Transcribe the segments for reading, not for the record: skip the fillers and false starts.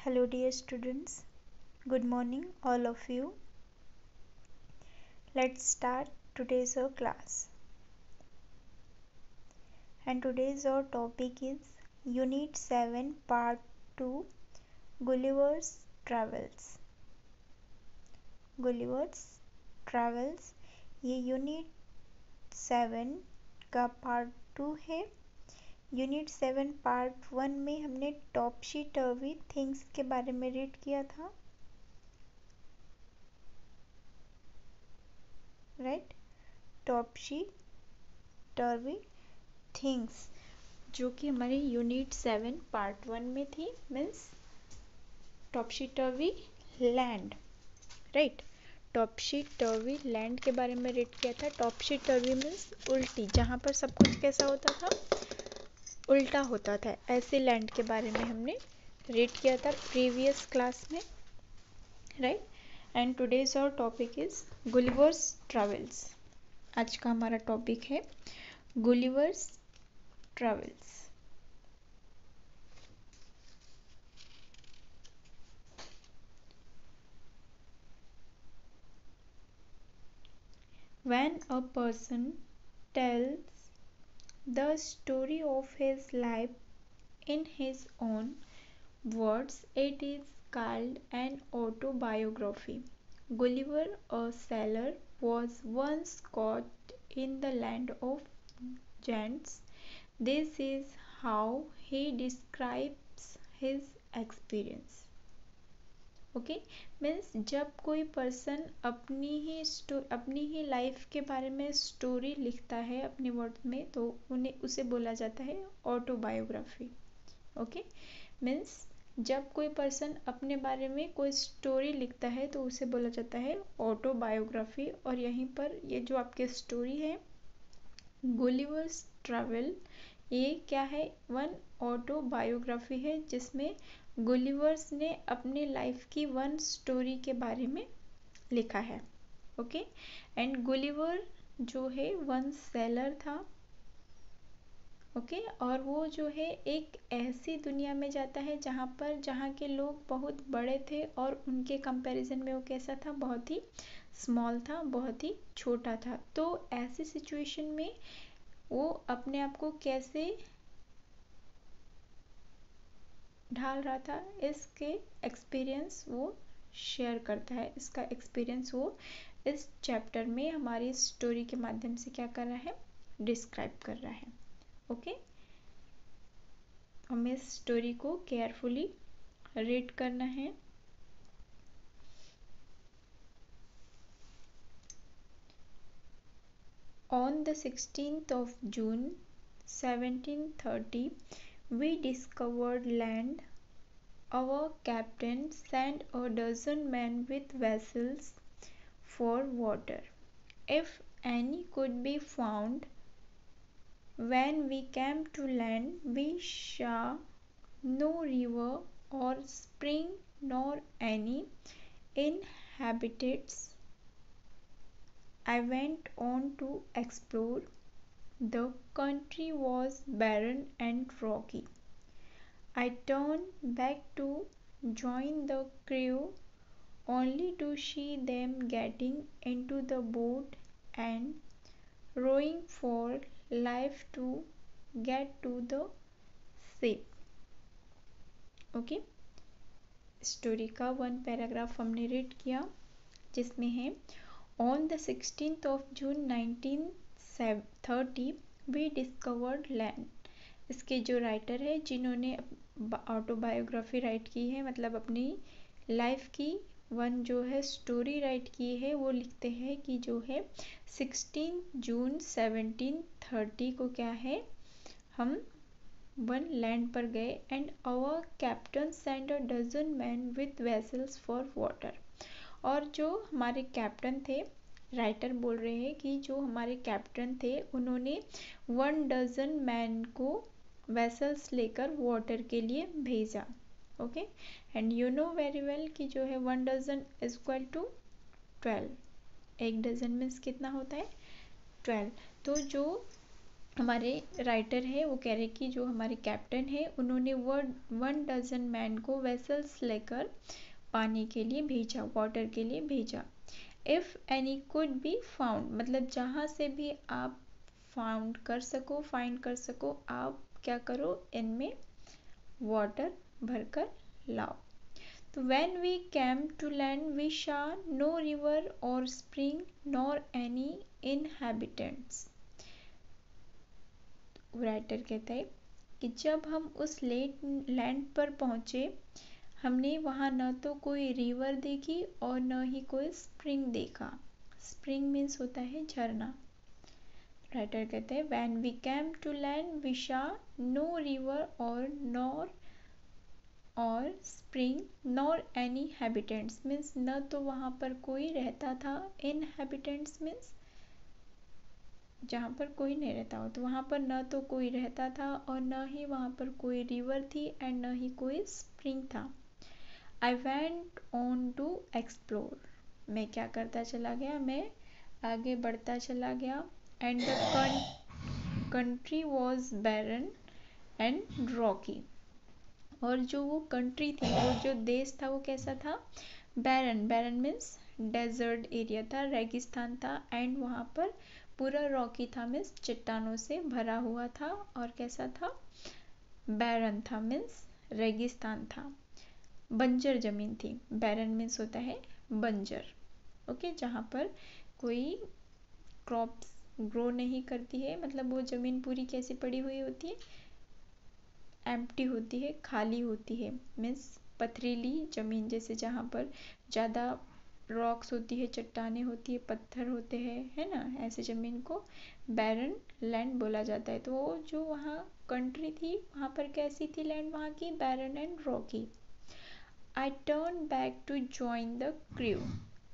Hello, dear students. Good morning, all of you. Let's start today's class. And today's our topic is Unit 7, Part 2, Gulliver's Travels. Gulliver's Travels ये unit 7 का part 2 है। Unit 7 part 1 में हमने टॉपशी टर्वी things के बारे में read किया था, राइट। टॉपशी टर्वी थिंग्स जो कि हमारी यूनिट 7 पार्ट 1 में थी, मीन्स टॉपशी टर्वी लैंड, राइट। टॉपशी टर्वी लैंड के बारे में रीड किया था। टॉपशी टर्वी मीन्स उल्टी, जहाँ पर सब कुछ कैसा होता था, उल्टा होता था, ऐसे लैंड के बारे में हमने रीड किया था प्रीवियस क्लास में, right. And today's our topic is Gulliver's travels. आज का हमारा टॉपिक है Gulliver's travels. When a person tells the story of his life in his own words, it is called an autobiography. Gulliver, a sailor, was once caught in the land of giants. This is how he describes his experience. Okay, means जब कोई person अपनी ही life के बारे में story लिखता है अपने word में, तो उसे बोला जाता है ऑटोबायोग्राफी। ओके, मीन्स जब कोई पर्सन अपने बारे में कोई स्टोरी लिखता है तो उसे बोला जाता है ऑटोबायोग्राफी। और यहीं पर ये जो आपकी स्टोरी है गुलिवर्स ट्रैवल, ये क्या है, वन ऑटोबायोग्राफी है जिसमें गुलिवर्स ने अपने लाइफ की वन स्टोरी के बारे में लिखा है। ओके, एंड गुलिवर जो है वन सेलर था। ओके, और वो जो है एक ऐसी दुनिया में जाता है जहाँ के लोग बहुत बड़े थे और उनके कंपैरिजन में वो कैसा था, बहुत ही स्मॉल था, बहुत ही छोटा था। तो ऐसी सिचुएशन में वो अपने आप को कैसे ढाल रहा था, इसके एक्सपीरियंस वो शेयर करता है। इसका एक्सपीरियंस वो इस चैप्टर में हमारी स्टोरी के माध्यम से क्या कर रहा है, डिस्क्राइब कर रहा है। ओके, हमें इस स्टोरी को केयरफुली रीड करना है। On the 16th of June 1730, we discovered land. Our captain sent a dozen men with vessels for water, if any could be found. When we came to land, we saw no river or spring nor any inhabitants. I went on to explore. The country was barren and rocky. I turned back to join the crew, only to see them getting into the boat and rowing for life to get to the ship. Okay, story का one paragraph हमने read किया जिसमें है on the 16th of June 1930 we discovered land. इसके जो writer है, जिन्होंने autobiography right की है, मतलब अपनी लाइफ की वन जो है स्टोरी राइट की है, वो लिखते हैं कि जो है 16 जून 1730 को क्या है, हम वन लैंड पर गए। And our captain send a dozen man with vessels for water. और जो हमारे कैप्टन थे, राइटर बोल रहे हैं कि जो हमारे कैप्टन थे उन्होंने 1 डजन मैन को वेसल्स लेकर वाटर के लिए भेजा। Okay, and you know very well कि जो है 1 डजन इज इक्वल टू 12। एक डजन मीन्स कितना होता है, 12। तो जो हमारे राइटर है वो कह रहे कि जो हमारे कैप्टन है उन्होंने 1 डज़न मैन को वेसल्स लेकर पानी के लिए भेजा, वाटर के लिए भेजा। If any could be found, मतलब जहाँ से भी आप फाउंड कर सको, फाइंड कर सको, आप क्या करो, इनमें वाटर भरकर लाओ। तो when we came to land we saw no river or spring nor any inhabitants. Writer कहता है कि जब हम उस लैंड पर पहुंचे, हमने वहाँ न तो कोई रिवर देखी और न ही कोई स्प्रिंग देखा। स्प्रिंग मीन्स होता है झरना। राइटर कहते हैं when we came to land we saw no river or spring nor any habitants, means न तो वहाँ पर कोई रहता था। इनहैबिटेंट्स मीन्स जहाँ पर कोई नहीं रहता हो, तो वहाँ पर न तो कोई रहता था और न ही वहाँ पर कोई रिवर थी एंड न ही कोई स्प्रिंग था। I went on to explore, मैं क्या करता चला गया, मैं आगे बढ़ता चला गया। And the country was barren and rocky, और जो वो कंट्री थी, वो जो देश था, वो कैसा था, बैरन। बैरन मीन्स डेजर्ट एरिया था, रेगिस्तान था। एंड वहाँ पर पूरा रॉकी था, मीन्स चट्टानों से भरा हुआ था। और कैसा था, बैरन था, मीन्स रेगिस्तान था, बंजर जमीन थी। बैरन मीन्स होता है बंजर, ओके, जहाँ पर कोई क्रॉप्स ग्रो नहीं करती है, मतलब वो ज़मीन पूरी कैसी पड़ी हुई होती है, एम्प्टी होती है, खाली होती है। मीन्स पथरीली ज़मीन, जैसे जहाँ पर ज़्यादा रॉक्स होती है, चट्टानें होती है, पत्थर होते हैं, है ना, ऐसे ज़मीन को बैरन लैंड बोला जाता है। तो वो जो वहाँ कंट्री थी, वहाँ पर कैसी थी लैंड वहाँ की, barren and rocky. I turn back to join the crew.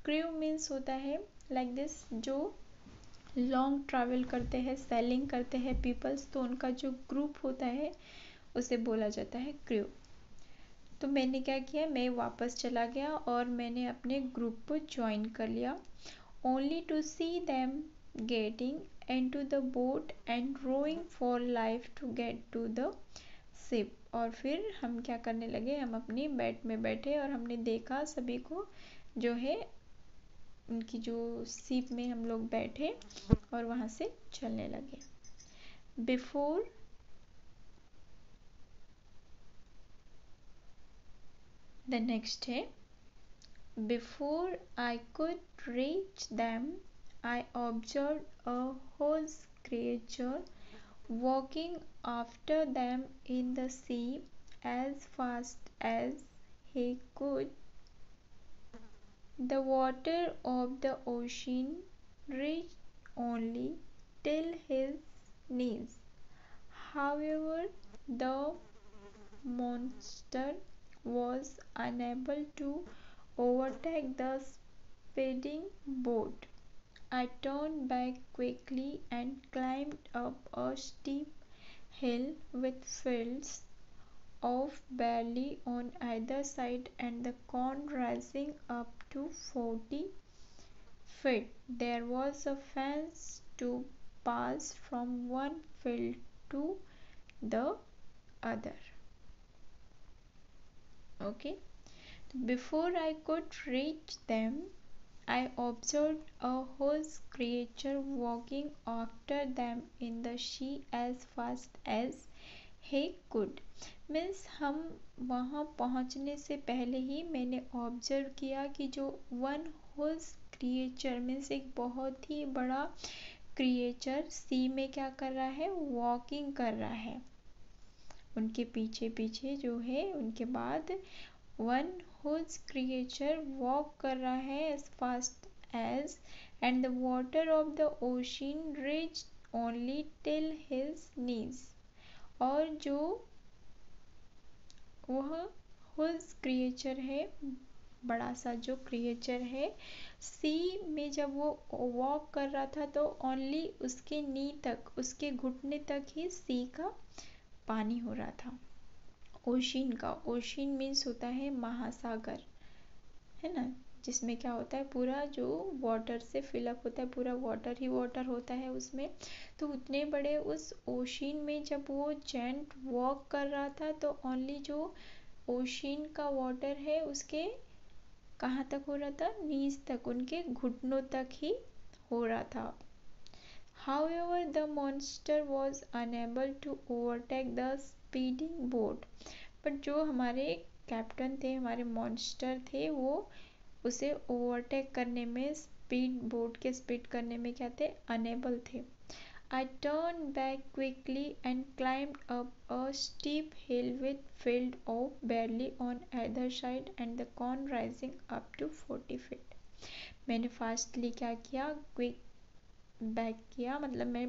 Crew means होता है लाइक दिस, जो लॉन्ग ट्रैवल करते हैं, सेलिंग करते हैं पीपल्स, तो उनका जो ग्रुप होता है उसे बोला जाता है क्रू। तो मैंने क्या किया, मैं वापस चला गया और मैंने अपने ग्रुप को ज्वाइन कर लिया। Only to see them getting into the boat and rowing for life to get to the ship. और फिर हम क्या करने लगे, हम अपनी बैट में बैठे और हमने देखा सभी को जो है उनकी जो शिप में हम लोग बैठे और वहाँ से चलने लगे। बिफोर द नेक्स्ट है, before I could reach them I observe a huge creature walking after them in the sea as fast as he could. The water of the ocean reached only till his knees. However, the monster was unable to overtake the speeding boat. I turned back quickly and climbed up a steep hill with fields of barley on either side and the corn rising up to 40 feet. There was a fence to pass from one field to the other. Okay, before I could reach them, I observed a horse creature walking after them in the sea as fast as he could. Means हम वहाँ पहुँचने से पहले ही मैंने observe किया कि जो one holes creature means एक बहुत ही बड़ा क्रिएचर सी में क्या कर रहा है, वॉकिंग कर रहा है, उनके पीछे पीछे जो है, उनके बाद वन होल्स क्रिएचर वॉक कर रहा है as fast as and the water of the ocean reach only till his knees. और जो वह हुज क्रिएचर है, बड़ा सा जो क्रिएचर है, सी में जब वो वॉक कर रहा था तो ओनली उसके नी तक, उसके घुटने तक ही सी का पानी हो रहा था। ओशिन का, ओशिन मीन्स होता है महासागर, है ना, जिसमें क्या होता है पूरा जो वाटर से फिलअप होता है, पूरा वाटर ही वाटर होता है उसमें। तो उतने बड़े उस ओशिन में जब वो जेंट वॉक कर रहा था तो ओनली जो ओशिन का वाटर है उसके कहाँ तक हो रहा था, नीज तक, उनके घुटनों तक ही हो रहा था। However, the monster was unable to overtake the speeding boat. But जो हमारे कैप्टन थे, हमारे मॉन्स्टर थे, वो उसे ओवरटेक करने में, स्पीड बोट के स्पीड करने में क्या थे, अनेबल थे। I turned back quickly and climbed up a steep hill with field of barley on either side and the corn rising up to 40 feet. मैंने फास्टली क्या किया, क्विक बैक किया, मतलब मैं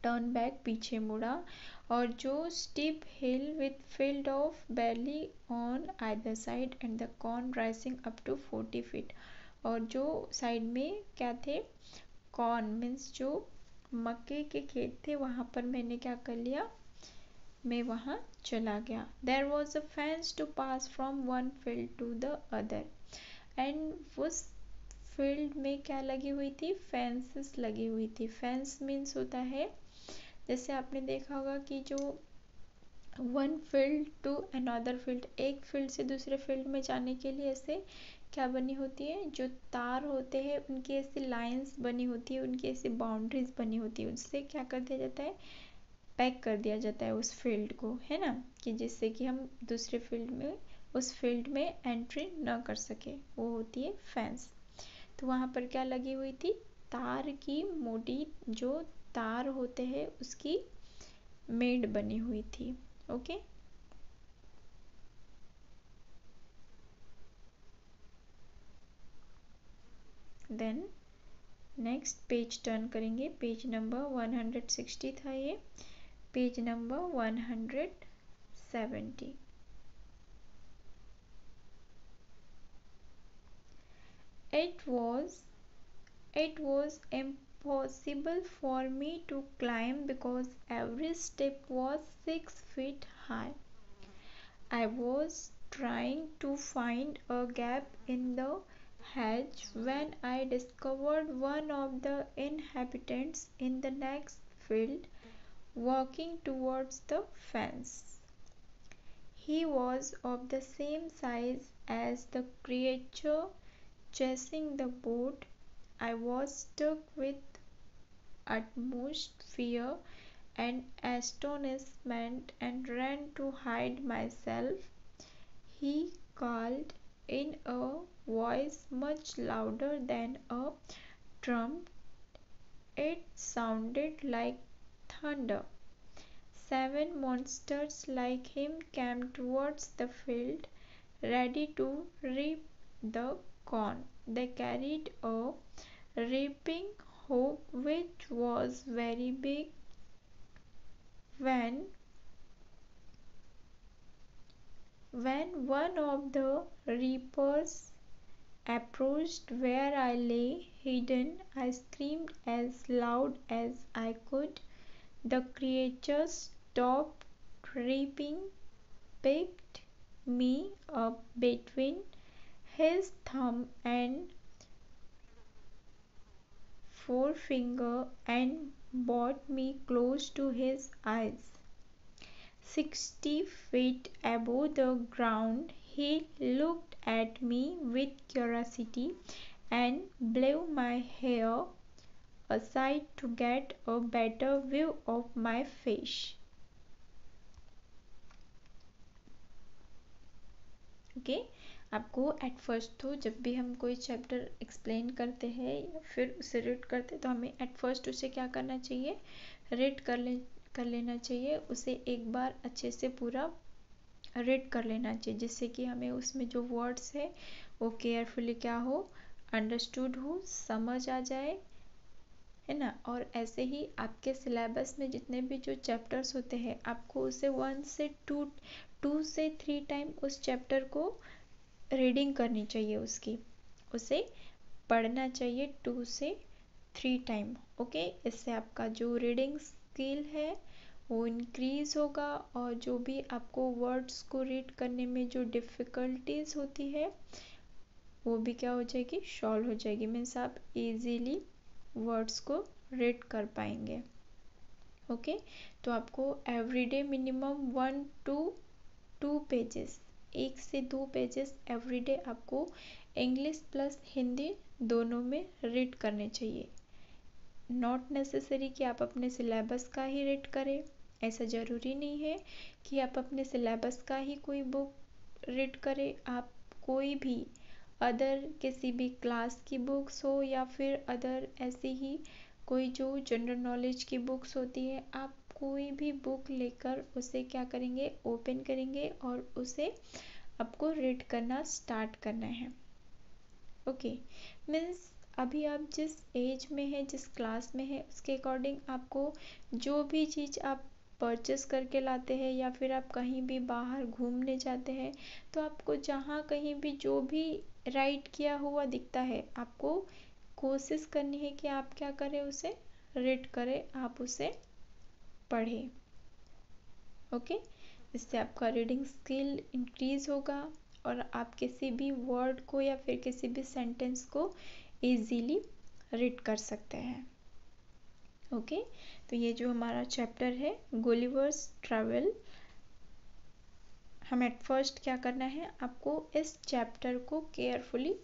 टर्न बैक पीछे मुड़ा, और जो steep hill with field of barley on either side and the corn rising up to 40 feet, और जो साइड में क्या थे, कॉर्न मीन्स जो मक्के के खेत थे, वहाँ पर मैंने क्या कर लिया, मैं वहाँ चला गया। There was a fence to pass from one field to the other, and उस फील्ड में क्या लगी हुई थी, फेंसेस लगी हुई थी। फेंस मीन्स होता है, जैसे आपने देखा होगा कि जो one field to another field, एक फील्ड से दूसरे फील्ड में जाने के लिए ऐसे क्या बनी होती है, जो तार होते हैं उनकी ऐसी लाइंस बनी होती है, उनकी ऐसी बाउंड्रीज बनी होती है, उससे क्या कर दिया जाता है, पैक कर दिया जाता है उस फील्ड को, है ना, कि जिससे कि हम दूसरे फील्ड में, उस फील्ड में एंट्री न कर सके, वो होती है फेंस। तो वहाँ पर क्या लगी हुई थी, तार की मोटी जो तार होते हैं उसकी मेड बनी हुई थी। Okay, then next page turn करेंगे, पेज नंबर 160 था ये, page number 170। It was it was impossible for me to climb because every step was 6 feet high. I was trying to find a gap in the hedge when I discovered one of the inhabitants in the next field walking towards the fence. He was of the same size as the creature chasing the boat. I was struck with utmost fear and astonishment and ran to hide myself. He called in a voice much louder than a drum. It sounded like thunder. 7 monsters like him came towards the field, ready to reap the corn. They carried a reaping hook which was very big. When one of the reapers approached where I lay hidden, I screamed as loud as I could. The creature stopped reaping, picked me up between his thumb and forefinger and brought me close to his eyes. 60 feet above the ground, he looked at me with curiosity and blew my hair aside to get a better view of my face. Okay, आपको at first तो जब भी हम कोई chapter explain करते हैं या फिर उसे रीड करते हैं तो हमें एट फर्स्ट उसे क्या करना चाहिए, रीड कर लेना चाहिए, उसे एक बार अच्छे से पूरा रीड कर लेना चाहिए, जिससे कि हमें उसमें जो वर्ड्स है वो केयरफुली क्या हो, अंडरस्टूड हो, समझ आ जाए, है ना। और ऐसे ही आपके सिलेबस में जितने भी जो चैप्टर्स होते हैं आपको उसे 1 से 2 से 3 टाइम उस चैप्टर को रीडिंग करनी चाहिए, उसकी उसे पढ़ना चाहिए 2 से 3 टाइम। ओके, इससे आपका जो रीडिंग स्किल है वो इंक्रीज होगा, और जो भी आपको वर्ड्स को रीड करने में जो डिफ़िकल्टीज होती है वो भी क्या हो जाएगी, सॉल्व हो जाएगी। मीन्स आप इजीली वर्ड्स को रीड कर पाएंगे। ओके, तो आपको एवरीडे मिनिमम 1 to 2 पेजेस, 1 से 2 पेजेस एवरीडे आपको इंग्लिश प्लस हिंदी दोनों में रीड करने चाहिए। नॉट नेसेसरी कि आप अपने सिलेबस का ही रीड करें, ऐसा ज़रूरी नहीं है कि आप अपने सिलेबस का ही कोई बुक रीड करें। आप कोई भी अदर किसी भी क्लास की बुक्स हो या फिर अदर ऐसी ही कोई जो जनरल नॉलेज की बुक्स होती है, आप कोई भी बुक लेकर उसे क्या करेंगे, ओपन करेंगे और उसे आपको रीड करना स्टार्ट करना है। ओके, मीन्स अभी आप जिस एज में है, जिस क्लास में है, उसके अकॉर्डिंग आपको जो भी चीज़ आप परचेस करके लाते हैं या फिर आप कहीं भी बाहर घूमने जाते हैं, तो आपको जहाँ कहीं भी जो भी राइट किया हुआ दिखता है, आपको कोशिश करनी है कि आप क्या करें, उसे रीड करें, आप उसे पढ़ें। ओके, इससे आपका रीडिंग स्किल इंक्रीज होगा और आप किसी भी वर्ड को या फिर किसी भी सेंटेंस को इजीली रीड कर सकते हैं। ओके, तो ये जो हमारा चैप्टर है गुलिवर्स ट्रैवल, हमें एट फर्स्ट क्या करना है, आपको इस चैप्टर को केयरफुली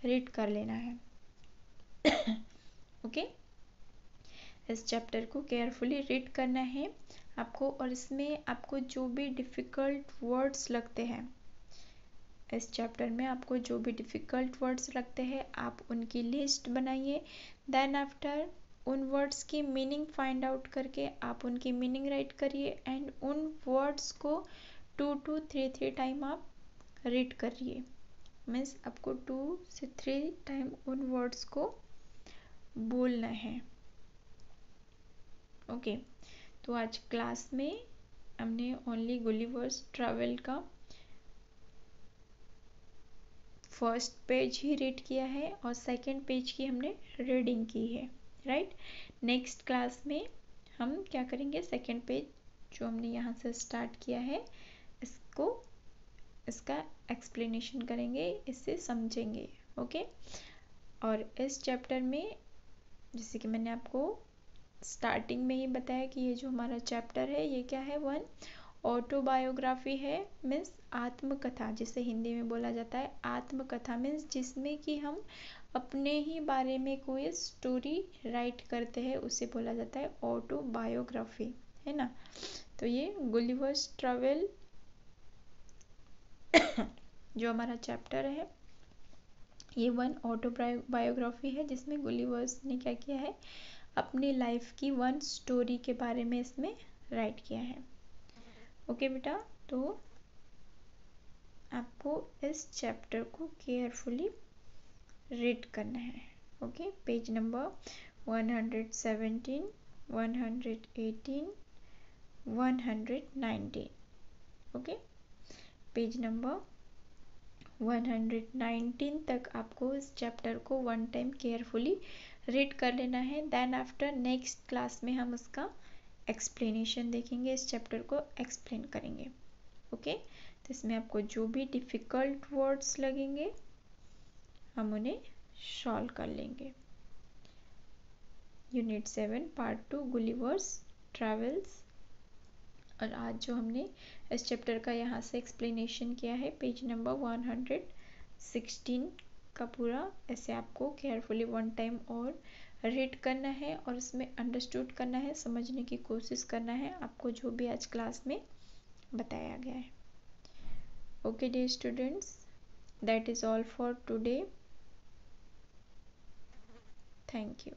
रीड कर लेना है। ओके, इस चैप्टर को केयरफुली रीड करना है आपको, और इसमें आपको जो भी डिफ़िकल्ट वर्ड्स लगते हैं, इस चैप्टर में आपको जो भी डिफ़िकल्ट वर्ड्स लगते हैं, आप उनकी लिस्ट बनाइए। देन आफ्टर उन वर्ड्स की मीनिंग फाइंड आउट करके आप उनकी मीनिंग राइट करिए एंड उन वर्ड्स को 2 to 3 टाइम आप रीड करिए। मीन्स आपको 2 से 3 टाइम उन वर्ड्स को बोलना है। ओके, तो आज क्लास में हमने ओनली गुलिवर्स ट्रैवल का फर्स्ट पेज ही रीड किया है और सेकंड पेज की हमने रीडिंग की है, राइट। नेक्स्ट क्लास में हम क्या करेंगे, सेकंड पेज जो हमने यहाँ से स्टार्ट किया है इसको, इसका एक्सप्लेनेशन करेंगे, इससे समझेंगे। ओके, और इस चैप्टर में जैसे कि मैंने आपको स्टार्टिंग में ही बताया कि ये जो हमारा चैप्टर है ये क्या है, 1 ऑटोबायोग्राफी है। मीन्स आत्मकथा, जिसे हिंदी में बोला जाता है आत्मकथा, मीन्स जिसमें कि हम अपने ही बारे में कोई स्टोरी राइट करते हैं, उसे बोला जाता है ऑटोबायोग्राफी, है ना। तो ये गुलिवर्स ट्रैवल जो हमारा चैप्टर है ये 1 ऑटोबायोग्राफी है, जिसमें गुलिवर्स ने क्या किया है, अपनी लाइफ की 1 स्टोरी के बारे में इसमें राइट किया है। ओके बेटा, तो आपको इस चैप्टर को केयरफुली रीड करना है। Okay, page number 117, 118, 119। Okay, page number 119 तक आपको इस चैप्टर को 1 टाइम केयरफुली रीड कर लेना है। देन आफ्टर नेक्स्ट क्लास में हम उसका एक्सप्लेनेशन देखेंगे, इस चैप्टर को एक्सप्लेन करेंगे। ओके, तो इसमें आपको जो भी डिफ़िकल्ट वर्ड्स लगेंगे हम उन्हें सॉल्व कर लेंगे। यूनिट 7 पार्ट 2 गुलिवर्स ट्रैवल्स, और आज जो हमने इस चैप्टर का यहाँ से एक्सप्लेनेशन किया है पेज नंबर 116 का पूरा, ऐसे आपको केयरफुली 1 टाइम और रीड करना है और इसमें अंडरस्टूड करना है, समझने की कोशिश करना है आपको जो भी आज क्लास में बताया गया है। Okay dear students, that is all for today. Thank you.